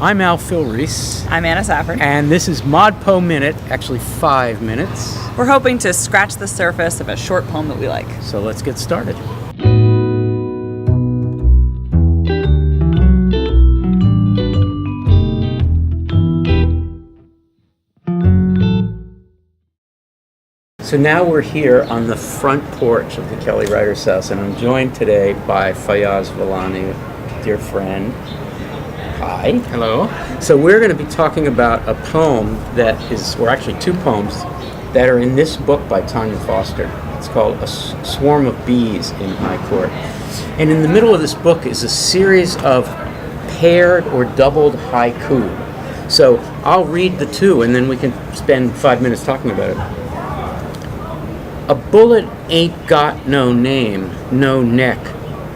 I'm Al Filreis. I'm Anna Safford. And this is ModPoMinute, actually 5 minutes. We're hoping to scratch the surface of a short poem that we like. So let's get started. So now we're here on the front porch of the Kelly Writers House, and I'm joined today by Fayyaz Vellani, dear friend. Hi. Hello. So we're going to be talking about a poem that is, or actually 2 poems, that are in this book by Tonya Foster. It's called A Swarm of Bees in High Court. And in the middle of this book is a series of paired or doubled haiku. So I'll read the 2 and then we can spend 5 minutes talking about it. A bullet ain't got no name, no neck,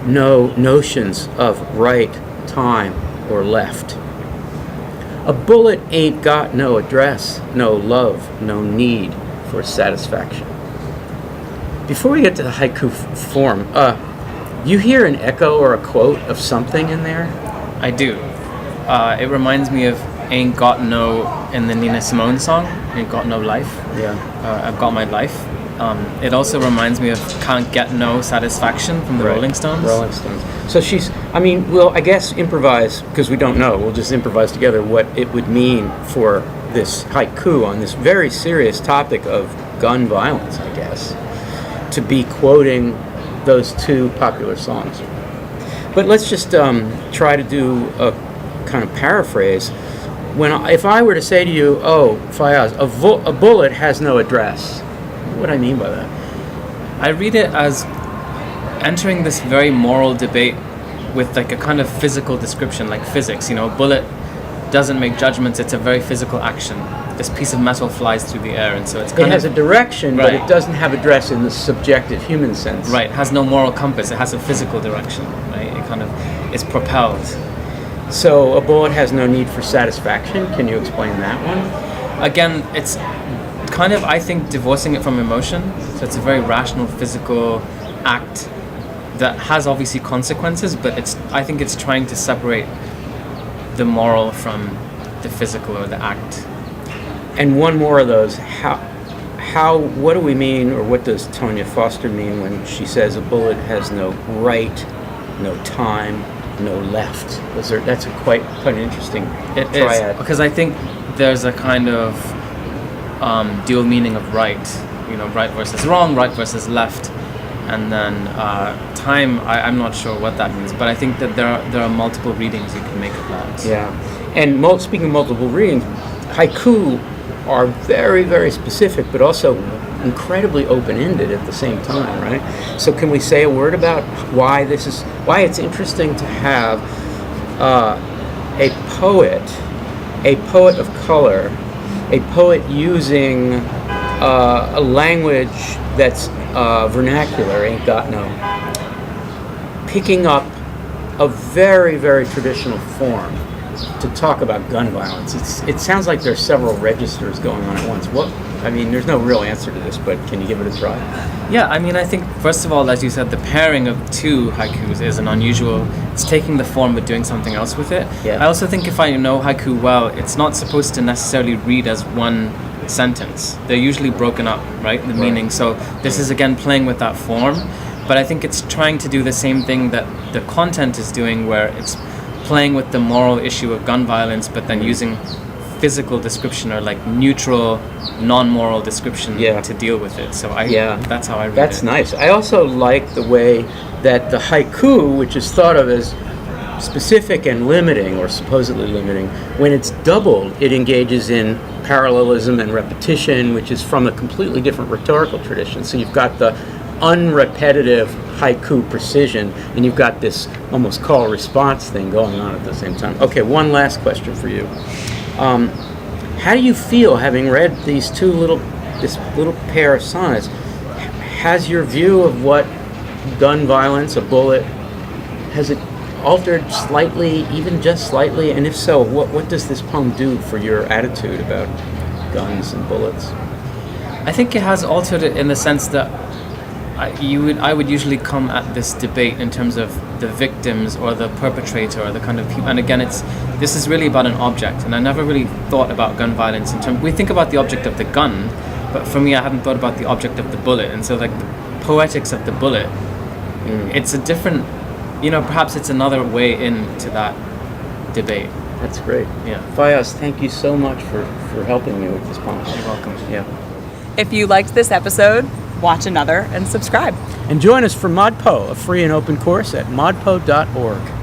no notions of right, time, or left. A bullet ain't got no address, no love, no need for satisfaction. Before we get to the haiku form, you hear an echo or a quote of something in there? I do. It reminds me of Ain't Got No in the Nina Simone song, Ain't Got No Life. Yeah. I've Got My Life. It also reminds me of Can't Get No Satisfaction from the Rolling Stones. Rolling Stones. So we'll, I guess, improvise, because we don't know. We'll just improvise together what it would mean for this haiku on this very serious topic of gun violence, I guess, to be quoting those 2 popular songs. But let's just try to do a kind of paraphrase. If I were to say to you, oh, Fayyaz, a bullet has no address, what do I mean by that? I read it as entering this very moral debate with like a kind of physical description, like physics. You know, a bullet doesn't make judgments, it's a very physical action. This piece of metal flies through the air, and so it has a direction, right. But it doesn't have address in the subjective human sense. Right, it has no moral compass, it has a physical direction, right? It kind of is propelled. So a bullet has no need for satisfaction. Can you explain that one? Again, it's kind of, I think, divorcing it from emotion. So it's a very rational, physical act that has obviously consequences, but I think it's trying to separate the moral from the physical or the act. And one more of those. What do we mean, or what does Tonya Foster mean when she says a bullet has no right, no time, no left? That's quite an interesting triad. Is, because I think there's a kind of dual meaning of right, you know, right versus wrong, right versus left, and then time. I'm not sure what that means, but I think that there are multiple readings you can make of that. Yeah, and speaking of multiple readings, haiku are very, very specific, but also incredibly open-ended at the same time, right? So can we say a word about why it's interesting to have a poet of color, a poet using a language that's vernacular, ain't got no, picking up a very, very traditional form to talk about gun violence. It sounds like there's several registers going on at once. There's no real answer to this, but can you give it a try? Yeah, I think, first of all, as you said, the pairing of 2 haikus is an unusual, it's taking the form but doing something else with it. Yeah. I also think if I know haiku well, it's not supposed to necessarily read as one sentence. They're usually broken up, right? The meaning. So this is, again, playing with that form, but I think it's trying to do the same thing that the content is doing, where it's playing with the moral issue of gun violence, but then using physical description or like neutral, non-moral description to deal with it. So that's how I read it. That's nice. I also like the way that the haiku, which is thought of as specific and limiting, or supposedly limiting, when it's doubled, it engages in parallelism and repetition, which is from a completely different rhetorical tradition. So you've got the unrepetitive haiku precision, and you've got this almost call response thing going on at the same time. Okay, one last question for you. How do you feel having read this little pair of sonnets? Has your view of what gun violence, a bullet, has it altered slightly, even just slightly? And if so, what does this poem do for your attitude about guns and bullets? I think it has altered it in the sense that I would usually come at this debate in terms of the victims or the perpetrator or the kind of people. And again, this is really about an object, and I never really thought about gun violence in terms. We think about the object of the gun, but for me, I hadn't thought about the object of the bullet. And so, like, the poetics of the bullet, it's a different, perhaps it's another way into that debate. That's great. Yeah. Fayyaz, thank you so much for helping me with this poem. You're welcome. Yeah. If you liked this episode, watch another and subscribe. And join us for ModPo, a free and open course at modpo.org.